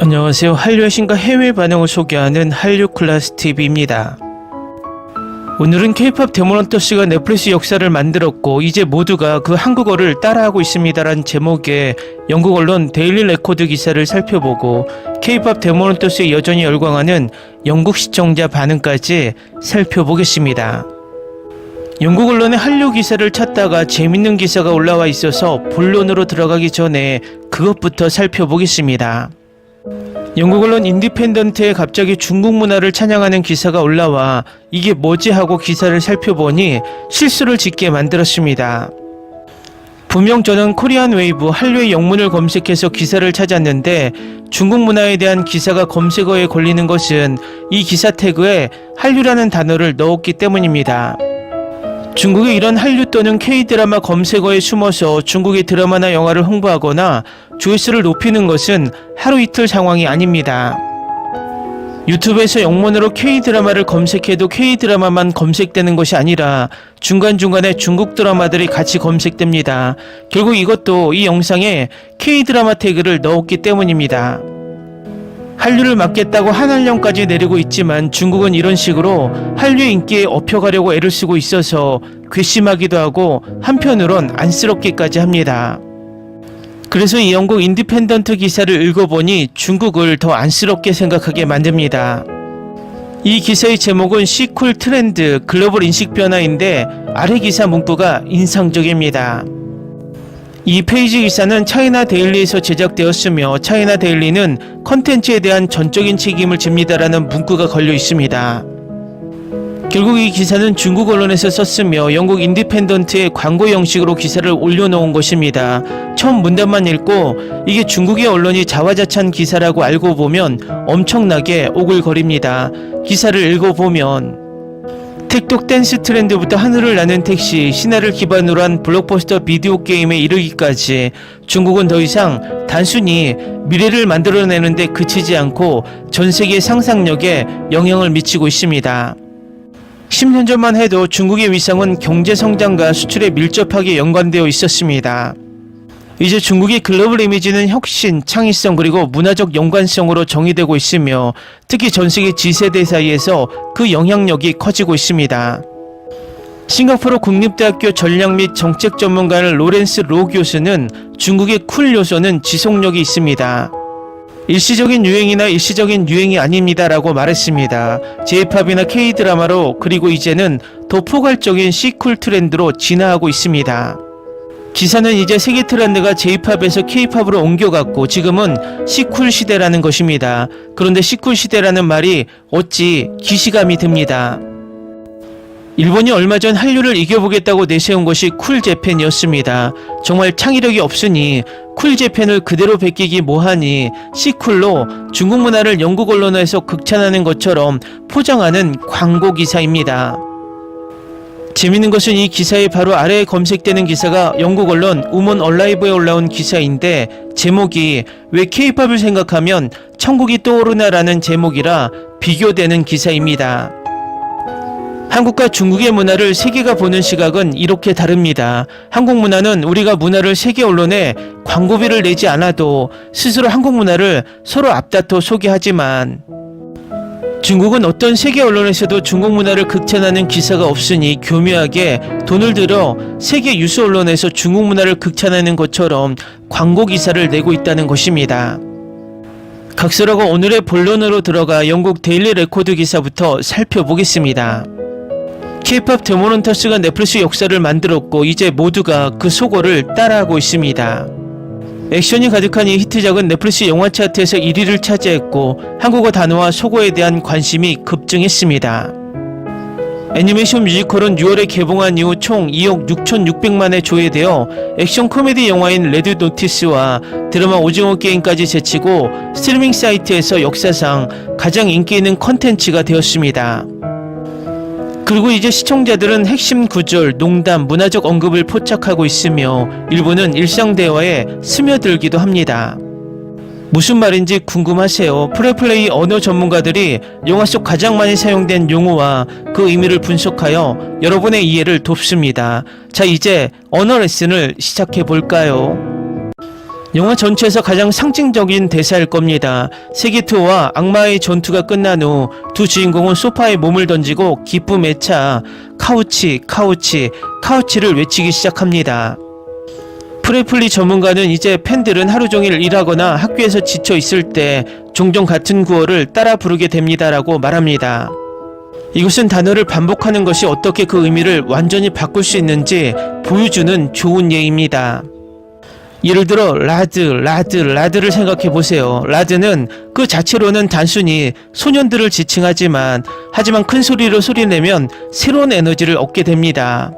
안녕하세요. 한류의 신과 해외 반응을 소개하는 한류클래스TV입니다. 오늘은 K-POP 데모넌터스가 넷플릭스 역사를 만들었고 이제 모두가 그 한국어를 따라하고 있습니다라는 제목의 영국 언론 데일리 레코드 기사를 살펴보고 K-POP 데모넌터스에 여전히 열광하는 영국 시청자 반응까지 살펴보겠습니다. 영국 언론의 한류 기사를 찾다가 재밌는 기사가 올라와 있어서 본론으로 들어가기 전에 그것부터 살펴보겠습니다. 영국 언론 인디펜던트에 갑자기 중국 문화를 찬양하는 기사가 올라와 이게 뭐지 하고 기사를 살펴보니 실수를 짓게 만들었습니다. 분명 저는 코리안 웨이브 한류의 영문을 검색해서 기사를 찾았는데 중국 문화에 대한 기사가 검색어에 걸리는 것은 이 기사 태그에 한류라는 단어를 넣었기 때문입니다. 중국의 이런 한류 또는 K-드라마 검색어에 숨어서 중국의 드라마나 영화를 홍보하거나 조회수를 높이는 것은 하루 이틀 상황이 아닙니다. 유튜브에서 영문으로 K-드라마를 검색해도 K-드라마만 검색되는 것이 아니라 중간중간에 중국 드라마들이 같이 검색됩니다. 결국 이것도 이 영상에 K-드라마 태그를 넣었기 때문입니다. 한류를 막겠다고 한한령까지 내리고 있지만 중국은 이런 식으로 한류의 인기에 업혀가려고 애를 쓰고 있어서 괘씸하기도 하고 한편으론 안쓰럽기까지 합니다. 그래서 이 영국 인디펜던트 기사를 읽어보니 중국을 더 안쓰럽게 생각하게 만듭니다. 이 기사의 제목은 시쿨 트렌드 글로벌 인식 변화인데 아래 기사 문구가 인상적입니다. 이 페이지 기사는 차이나 데일리에서 제작되었으며 차이나 데일리는 컨텐츠에 대한 전적인 책임을 집니다라는 문구가 걸려 있습니다. 결국 이 기사는 중국 언론에서 썼으며 영국 인디펜던트의 광고 형식으로 기사를 올려놓은 것입니다. 처음 문단만 읽고 이게 중국의 언론이 자화자찬 기사라고 알고 보면 엄청나게 오글거립니다. 기사를 읽어보면 틱톡 댄스 트렌드부터 하늘을 나는 택시, 신화를 기반으로 한 블록버스터 비디오 게임에 이르기까지 중국은 더 이상 단순히 미래를 만들어내는데 그치지 않고 전 세계 상상력에 영향을 미치고 있습니다. 10년 전만 해도 중국의 위상은 경제 성장과 수출에 밀접하게 연관되어 있었습니다. 이제 중국의 글로벌 이미지는 혁신, 창의성 그리고 문화적 연관성으로 정의되고 있으며 특히 전세계 G세대 사이에서 그 영향력이 커지고 있습니다. 싱가포르 국립대학교 전략 및 정책 전문가인 로렌스 로 교수는 중국의 쿨 요소는 지속력이 있습니다. 일시적인 유행이나 일시적인 유행이 아닙니다 라고 말했습니다. J-POP이나 K-드라마로 그리고 이제는 더 포괄적인 C쿨 트렌드로 진화하고 있습니다. 기사는 이제 세계 트렌드가 J-POP에서 K-POP으로 옮겨갔고 지금은 C쿨 시대라는 것입니다. 그런데 C쿨 시대라는 말이 어찌 기시감이 듭니다. 일본이 얼마 전 한류를 이겨보겠다고 내세운 것이 쿨 재팬이었습니다. 정말 창의력이 없으니 쿨 재팬을 그대로 베끼기 뭐하니 C쿨로 중국 문화를 영국 언론에서 극찬하는 것처럼 포장하는 광고 기사입니다. 재밌는 것은 이 기사의 바로 아래에 검색되는 기사가 영국 언론 우먼 얼라이브에 올라온 기사인데 제목이 왜 K-POP을 생각하면 천국이 떠오르나 라는 제목이라 비교되는 기사입니다. 한국과 중국의 문화를 세계가 보는 시각은 이렇게 다릅니다. 한국 문화는 우리가 문화를 세계 언론에 광고비를 내지 않아도 스스로 한국 문화를 서로 앞다퉈 소개하지만 중국은 어떤 세계 언론에서도 중국 문화를 극찬하는 기사가 없으니 교묘하게 돈을 들여 세계 유수 언론에서 중국 문화를 극찬하는 것처럼 광고 기사를 내고 있다는 것입니다. 각설하고 오늘의 본론으로 들어가 영국 데일리 레코드 기사부터 살펴보겠습니다. K-POP 데모넌터스가 넷플릭스 역사를 만들었고 이제 모두가 그 속어를 따라하고 있습니다. 액션이 가득한 이 히트작은 넷플릭스 영화 차트에서 1위를 차지했고 한국어 단어와 속어에 대한 관심이 급증했습니다. 애니메이션 뮤지컬은 6월에 개봉한 이후 총 2억 6,600만회 조회되어 액션 코미디 영화인 레드 노티스와 드라마 오징어 게임까지 제치고 스트리밍 사이트에서 역사상 가장 인기 있는 컨텐츠가 되었습니다. 그리고 이제 시청자들은 핵심 구절, 농담, 문화적 언급을 포착하고 있으며 일부는 일상 대화에 스며들기도 합니다. 무슨 말인지 궁금하세요? 프리플레이 언어 전문가들이 영화 속 가장 많이 사용된 용어와 그 의미를 분석하여 여러분의 이해를 돕습니다. 자, 이제 언어 레슨을 시작해 볼까요? 영화 전체에서 가장 상징적인 대사일 겁니다. 세계 투어와 악마의 전투가 끝난 후 두 주인공은 소파에 몸을 던지고 기쁨에 차 카우치, 카우치, 카우치를 외치기 시작합니다. 프레플리 전문가는 이제 팬들은 하루 종일 일하거나 학교에서 지쳐 있을 때 종종 같은 구호를 따라 부르게 됩니다라고 말합니다. 이것은 단어를 반복하는 것이 어떻게 그 의미를 완전히 바꿀 수 있는지 보여주는 좋은 예입니다. 예를 들어 라드를 생각해 보세요. 라드는 그 자체로는 단순히 소년들을 지칭하지만 큰 소리로 소리내면 새로운 에너지를 얻게 됩니다.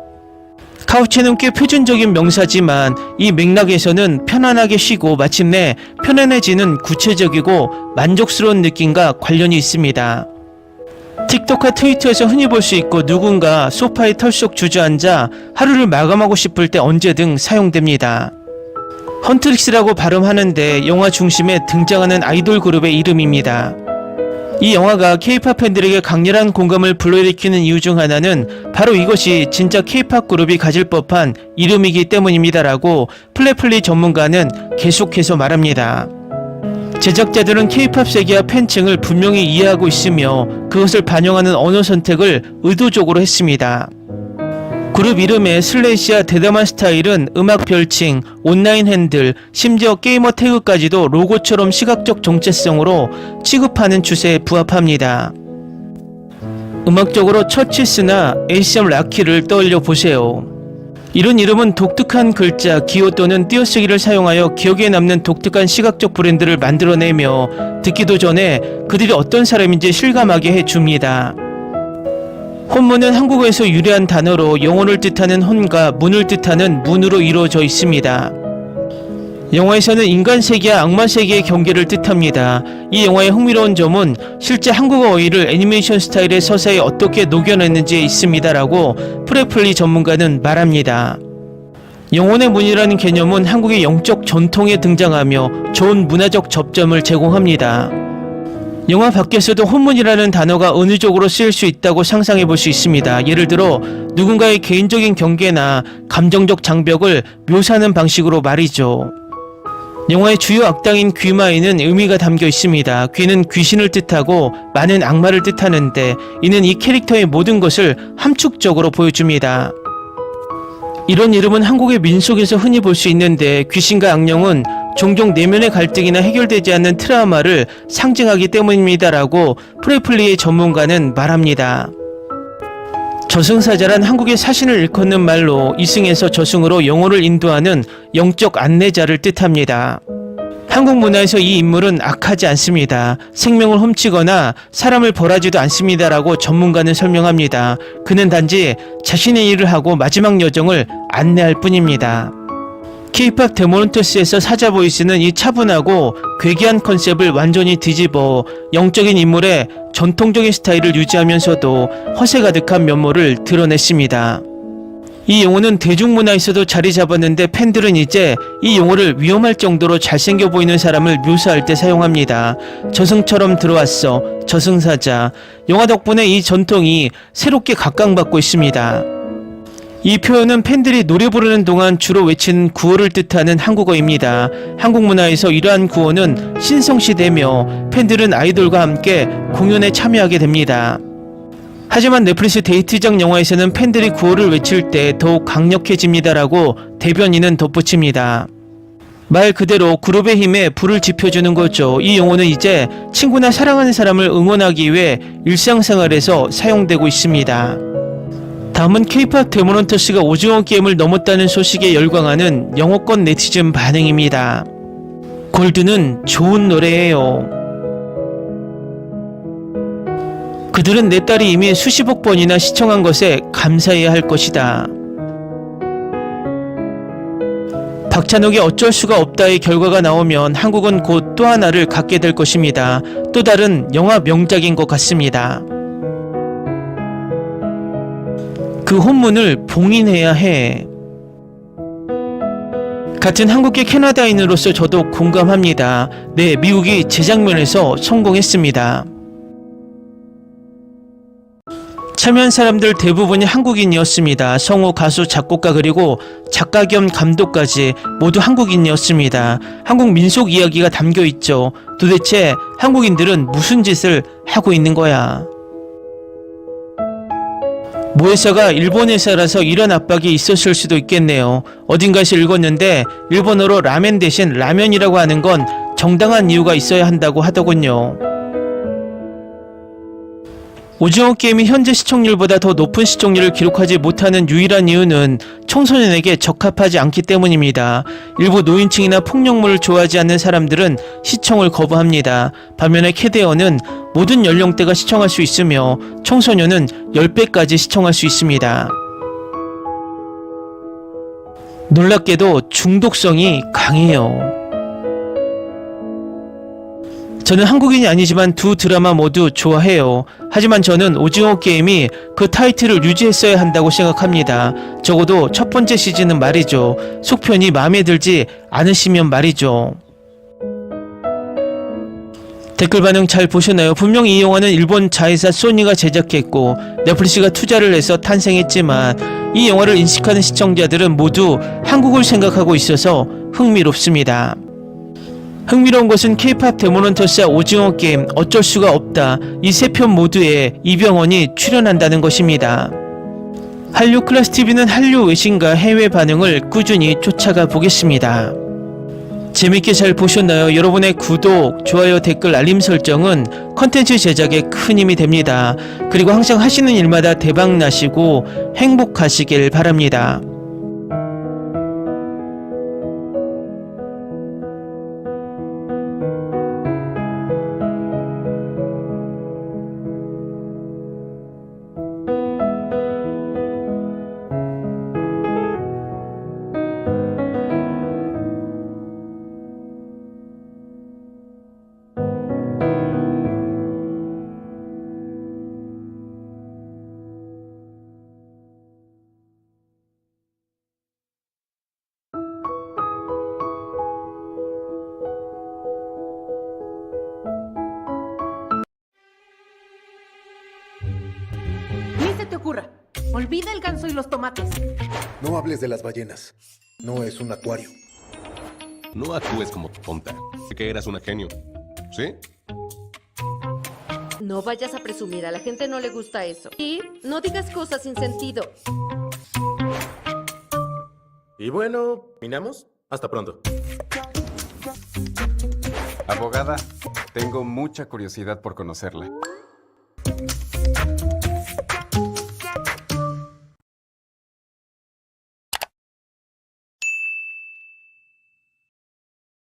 카우치는 꽤 표준적인 명사지만 이 맥락에서는 편안하게 쉬고 마침내 편안해지는 구체적이고 만족스러운 느낌과 관련이 있습니다. 틱톡과 트위터에서 흔히 볼 수 있고 누군가 소파에 털썩 주저앉아 하루를 마감하고 싶을 때 언제든 사용됩니다. 헌트릭스라고 발음하는데 영화 중심에 등장하는 아이돌 그룹의 이름입니다. 이 영화가 K-POP 팬들에게 강렬한 공감을 불러일으키는 이유 중 하나는 바로 이것이 진짜 K-POP 그룹이 가질 법한 이름이기 때문입니다라고 플래플리 전문가는 계속해서 말합니다. 제작자들은 K-POP 세계와 팬층을 분명히 이해하고 있으며 그것을 반영하는 언어 선택을 의도적으로 했습니다. 그룹 이름의 슬래시와 대담한 스타일은 음악 별칭, 온라인 핸들, 심지어 게이머 태그까지도 로고처럼 시각적 정체성으로 취급하는 추세에 부합합니다. 음악적으로 처치스나 에이썸 라키를 떠올려 보세요. 이런 이름은 독특한 글자, 기호 또는 띄어쓰기를 사용하여 기억에 남는 독특한 시각적 브랜드를 만들어내며 듣기도 전에 그들이 어떤 사람인지 실감하게 해줍니다. 혼문은 한국어에서 유래한 단어로 영혼을 뜻하는 혼과 문을 뜻하는 문으로 이루어져 있습니다. 영화에서는 인간 세계와 악마 세계의 경계를 뜻합니다. 이 영화의 흥미로운 점은 실제 한국어 어휘를 애니메이션 스타일의 서사에 어떻게 녹여냈는지에 있습니다라고 프레플리 전문가는 말합니다. 영혼의 문이라는 개념은 한국의 영적 전통에 등장하며 좋은 문화적 접점을 제공합니다. 영화 밖에서도 혼문이라는 단어가 은유적으로 쓰일 수 있다고 상상해 볼 수 있습니다. 예를 들어 누군가의 개인적인 경계나 감정적 장벽을 묘사하는 방식으로 말이죠. 영화의 주요 악당인 귀마에는 의미가 담겨 있습니다. 귀는 귀신을 뜻하고 마는 악마를 뜻하는데 이는 이 캐릭터의 모든 것을 함축적으로 보여줍니다. 이런 이름은 한국의 민속에서 흔히 볼 수 있는데 귀신과 악령은 종종 내면의 갈등이나 해결되지 않는 트라우마를 상징하기 때문입니다라고 프레플리의 전문가는 말합니다. 저승사자란 한국의 사신을 일컫는 말로 이승에서 저승으로 영혼을 인도하는 영적 안내자를 뜻합니다. 한국 문화에서 이 인물은 악하지 않습니다. 생명을 훔치거나 사람을 벌하지도 않습니다라고 전문가는 설명합니다. 그는 단지 자신의 일을 하고 마지막 여정을 안내할 뿐입니다. K-POP 데모넌터스에서 사자 보이스는 이 차분하고 괴기한 컨셉을 완전히 뒤집어 영적인 인물의 전통적인 스타일을 유지하면서도 허세 가득한 면모를 드러냈습니다. 이 용어는 대중문화에서도 자리 잡았는데 팬들은 이제 이 용어를 위험할 정도로 잘생겨 보이는 사람을 묘사할 때 사용합니다. 저승처럼 들어왔어, 저승사자. 영화 덕분에 이 전통이 새롭게 각광받고 있습니다. 이 표현은 팬들이 노래 부르는 동안 주로 외치는 구호를 뜻하는 한국어입니다. 한국 문화에서 이러한 구호는 신성시되며 팬들은 아이돌과 함께 공연에 참여하게 됩니다. 하지만 넷플릭스 데이트장 영화에서는 팬들이 구호를 외칠 때 더욱 강력해집니다라고 대변인은 덧붙입니다. 말 그대로 그룹의 힘에 불을 지펴주는 거죠. 이 용어는 이제 친구나 사랑하는 사람을 응원하기 위해 일상생활에서 사용되고 있습니다. 다음은 K-POP 데모넌터스가 오징어 게임을 넘었다는 소식에 열광하는 영어권 네티즌 반응입니다. 골드는 좋은 노래예요. 그들은 내 딸이 이미 수십억 번이나 시청한 것에 감사해야 할 것이다. 박찬욱의 어쩔 수가 없다의 결과가 나오면 한국은 곧 또 하나를 갖게 될 것입니다. 또 다른 영화 명작인 것 같습니다. 그 혼문을 봉인해야 해. 같은 한국계 캐나다인으로서 저도 공감합니다. 네, 미국이 재작년에서 성공했습니다. 참여한 사람들 대부분이 한국인이었습니다. 성우, 가수, 작곡가 그리고 작가 겸 감독까지 모두 한국인이었습니다. 한국 민속 이야기가 담겨 있죠. 도대체 한국인들은 무슨 짓을 하고 있는 거야? 모 회사가 일본 회사라서 이런 압박이 있었을 수도 있겠네요. 어딘가에서 읽었는데 일본어로 라멘 대신 라면이라고 하는 건 정당한 이유가 있어야 한다고 하더군요. 오징어 게임이 현재 시청률보다 더 높은 시청률을 기록하지 못하는 유일한 이유는 청소년에게 적합하지 않기 때문입니다. 일부 노인층이나 폭력물을 좋아하지 않는 사람들은 시청을 거부합니다. 반면에 캐데어는 모든 연령대가 시청할 수 있으며 청소년은 10배까지 시청할 수 있습니다. 놀랍게도 중독성이 강해요. 저는 한국인이 아니지만 두 드라마 모두 좋아해요. 하지만 저는 오징어 게임이 그 타이틀을 유지했어야 한다고 생각합니다. 적어도 첫 번째 시즌은 말이죠. 속편이 마음에 들지 않으시면 말이죠. 댓글 반응 잘 보셨나요? 분명 이 영화는 일본 자회사 소니가 제작했고 넷플릭스가 투자를 해서 탄생했지만 이 영화를 인식하는 시청자들은 모두 한국을 생각하고 있어서 흥미롭습니다. 흥미로운 것은 K-POP 데모넌터스와 오징어 게임, 어쩔 수가 없다, 이 세 편 모두에 이병헌이 출연한다는 것입니다. 한류 클래스TV는 한류 외신과 해외 반응을 꾸준히 쫓아가 보겠습니다. 재밌게 잘 보셨나요? 여러분의 구독, 좋아요, 댓글, 알림 설정은 컨텐츠 제작에 큰 힘이 됩니다. 그리고 항상 하시는 일마다 대박 나시고 행복하시길 바랍니다. Ni se te ocurra. Olvida el ganso y los tomates. No hables de las ballenas. No es un acuario. No actúes como tonta. Sé que eras una genio. ¿Sí? No vayas a presumir, a la gente no le gusta eso. Y no digas cosas sin sentido. Y bueno, ¿minamos? Hasta pronto. Abogada, tengo mucha curiosidad por conocerla.